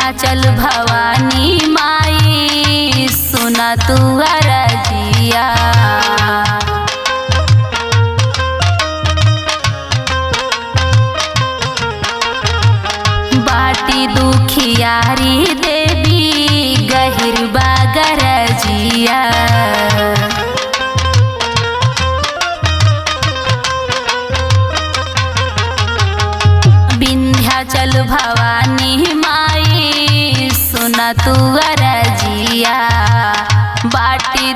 विंध्याचल भवानी माई सुना तू अरजिया। बाटी दुखियारी देवी गहिर बागरजिया। विंध्याचल भवानी माई सुना तू अरजिया। बाटी